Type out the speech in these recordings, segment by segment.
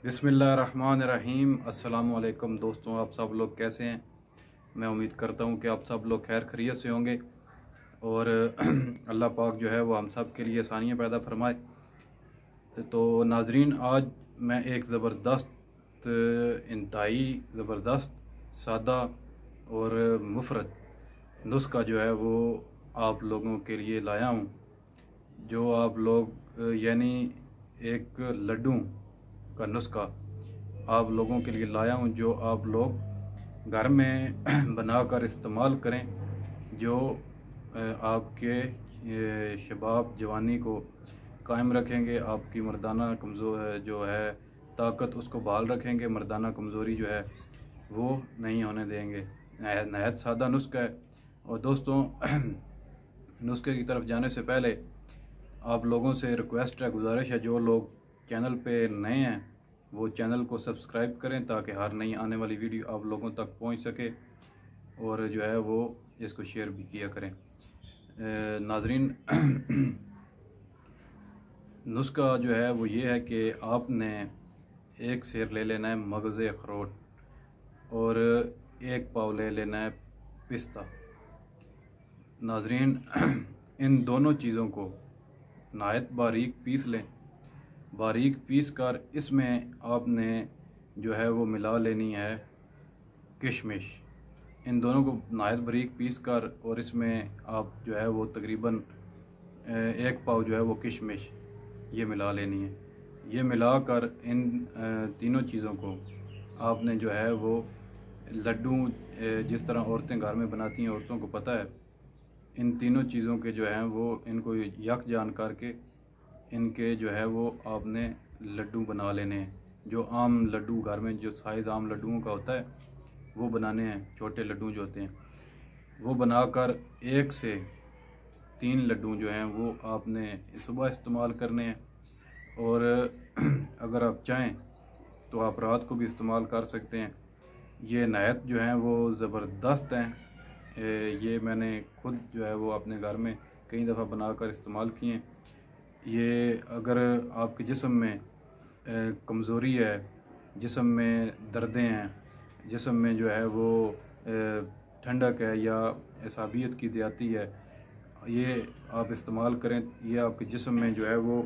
बिस्मिल्लाहिर्रहमानिर्रहीम। अस्सलामुअलैकुम दोस्तों, आप सब लोग कैसे हैं? मैं उम्मीद करता हूं कि आप सब लोग खैर खैरियत से होंगे और अल्लाह पाक जो है वो हम सब के लिए आसानियाँ पैदा फरमाए। तो नाजरीन, आज मैं एक ज़बरदस्त, इंतहाई ज़बरदस्त, सादा और मुफरत नुस्खा जो है वो आप लोगों के लिए लाया हूँ। जो आप लोग यानी एक लड्डू का नुस्खा आप लोगों के लिए लाया हूँ, जो आप लोग घर में बनाकर इस्तेमाल करें, जो आपके शबाब जवानी को कायम रखेंगे, आपकी मर्दाना कमज़ोर जो है ताकत उसको बहाल रखेंगे, मर्दाना कमज़ोरी जो है वो नहीं होने देंगे। नहायत सादा नुस्खा है। और दोस्तों नुस्खे की तरफ जाने से पहले आप लोगों से रिक्वेस्ट है, गुजारिश है, जो लोग चैनल पे नए हैं वो चैनल को सब्सक्राइब करें ताकि हर नई आने वाली वीडियो आप लोगों तक पहुंच सके, और जो है वो इसको शेयर भी किया करें। नाजरीन नुस्खा जो है वो ये है कि आपने एक सेर ले लेना है मगज़ अखरोट और एक पाव ले लेना है पिस्ता। नाजरीन इन दोनों चीज़ों को नहायत बारीक पीस लें। बारीक पीस कर इसमें आपने जो है वो मिला लेनी है किशमिश। इन दोनों को नहायत बारीक पीस कर और इसमें आप जो है वो तकरीबन एक पाव जो है वो किशमिश ये मिला लेनी है। ये मिलाकर इन तीनों चीज़ों को आपने जो है वो लड्डू जिस तरह औरतें घर में बनाती हैं, औरतों को पता है, इन तीनों चीज़ों के जो हैं वो इनको यकजान करके इनके जो है वो आपने लड्डू बना लेने हैं। जो आम लड्डू घर में जो साइज़ आम लड्डुओं का होता है वो बनाने हैं। छोटे लड्डू जो होते हैं वो बनाकर 1 से 3 लड्डू जो हैं वो आपने सुबह इस्तेमाल करने हैं। और अगर आप चाहें तो आप रात को भी इस्तेमाल कर सकते हैं। ये नहायत जो हैं वो ज़बरदस्त हैं। ये मैंने खुद जो है वो अपने घर में कई दफ़ा बनाकर इस्तेमाल किए हैं। ये अगर आपके जिस्म में कमज़ोरी है, जिस्म में दर्दें हैं, जिस्म में जो है वो ठंडक है या असाबियत की ज़्यादती है, ये आप इस्तेमाल करें। ये आपके जिस्म में जो है वो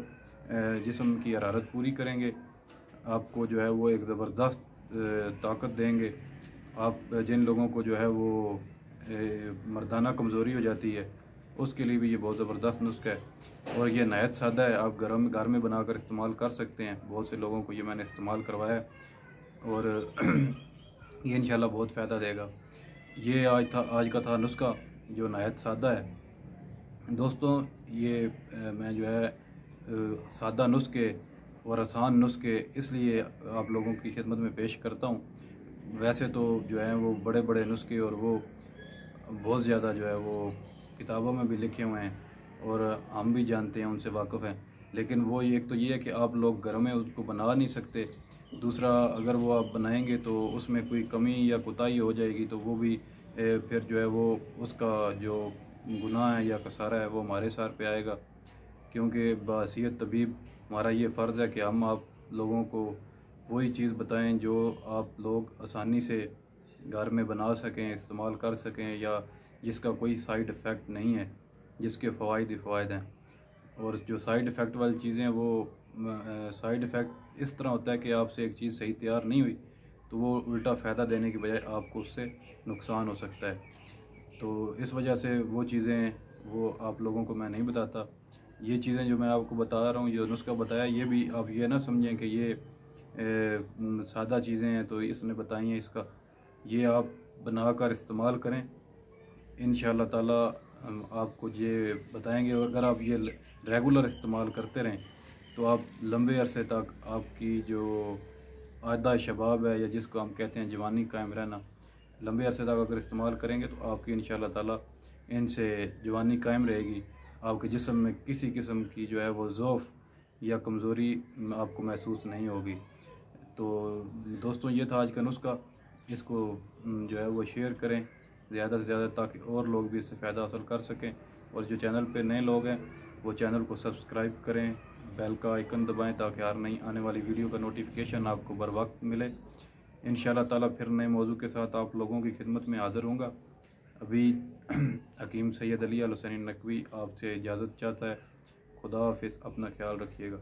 जिस्म की हरारत पूरी करेंगे, आपको जो है वो एक ज़बरदस्त ताकत देंगे। आप जिन लोगों को जो है वो मर्दाना कमज़ोरी हो जाती है उसके लिए भी ये बहुत ज़बरदस्त नुस्खा है। और ये नहायत सादा है, आप घर में बनाकर इस्तेमाल कर सकते हैं। बहुत से लोगों को ये मैंने इस्तेमाल करवाया है और ये इंशाल्लाह बहुत फ़ायदा देगा। ये आज का था नुस्खा जो नहायत सादा है। दोस्तों ये मैं जो है सादा नुस्खे और आसान नुस्खे इसलिए आप लोगों की खिदमत में पेश करता हूँ। वैसे तो जो है वो बड़े बड़े नुस्खे और वो बहुत ज़्यादा जो है वो किताबों में भी लिखे हुए हैं और हम भी जानते हैं, उनसे वाकिफ़ हैं। लेकिन वो एक तो ये है कि आप लोग घर में उसको बना नहीं सकते। दूसरा, अगर वो आप बनाएंगे तो उसमें कोई कमी या कोताही हो जाएगी तो वो भी फिर जो है वो उसका जो गुनाह है या कसारा है वो हमारे सर पे आएगा। क्योंकि बहैसियत तबीब हमारा ये फ़र्ज़ है कि हम आप लोगों को वही चीज़ बताएं जो आप लोग आसानी से घर में बना सकें, इस्तेमाल कर सकें, या जिसका कोई साइड इफ़ेक्ट नहीं है, जिसके फ़वाइद ही फ़वाइद हैं। और जो साइड इफ़ेक्ट वाली चीज़ें वो साइड इफ़ेक्ट इस तरह होता है कि आपसे एक चीज़ सही तैयार नहीं हुई तो वो उल्टा फ़ायदा देने की बजाय आपको उससे नुकसान हो सकता है। तो इस वजह से वो चीज़ें वो आप लोगों को मैं नहीं बताता। ये चीज़ें जो मैं आपको बता रहा हूँ, जो नुस्खा बताया, ये भी आप ये ना समझें कि ये सादा चीज़ें हैं तो इसने बताई हैं। इसका ये आप बनाकर इस्तेमाल करें, इंशाअल्लाह ताला हम आपको ये बताएंगे। और अगर आप ये रेगुलर इस्तेमाल करते रहें तो आप लंबे अरसे तक आपकी जो आदा शबाब है या जिसको हम कहते हैं जवानी कायम रहना, लंबे अरसे तक अगर इस्तेमाल करेंगे तो आपकी इंशाअल्लाह ताला इनसे जवानी कायम रहेगी। आपके जिस्म में किसी किस्म की जो है वो ज़ौफ़ या कमज़ोरी आपको महसूस नहीं होगी। तो दोस्तों ये था आज का नुस्खा। इसको जो है वो शेयर करें ज़्यादा से ज़्यादा ताकि और लोग भी इससे फ़ायदा हासिल कर सकें। और जो चैनल पे नए लोग हैं वो चैनल को सब्सक्राइब करें, बेल का आइकन दबाएं ताकि हर नई आने वाली वीडियो का नोटिफिकेशन आपको बर वक्त मिले। इंशाअल्लाह ताला फिर नए मौजू के साथ आप लोगों की खिदमत में हाज़िर होऊंगा। अभी हकीम सैयद अली अल हुसैनी नकवी आपसे इजाज़त चाहता है। खुदा हाफिज़, अपना ख्याल रखिएगा।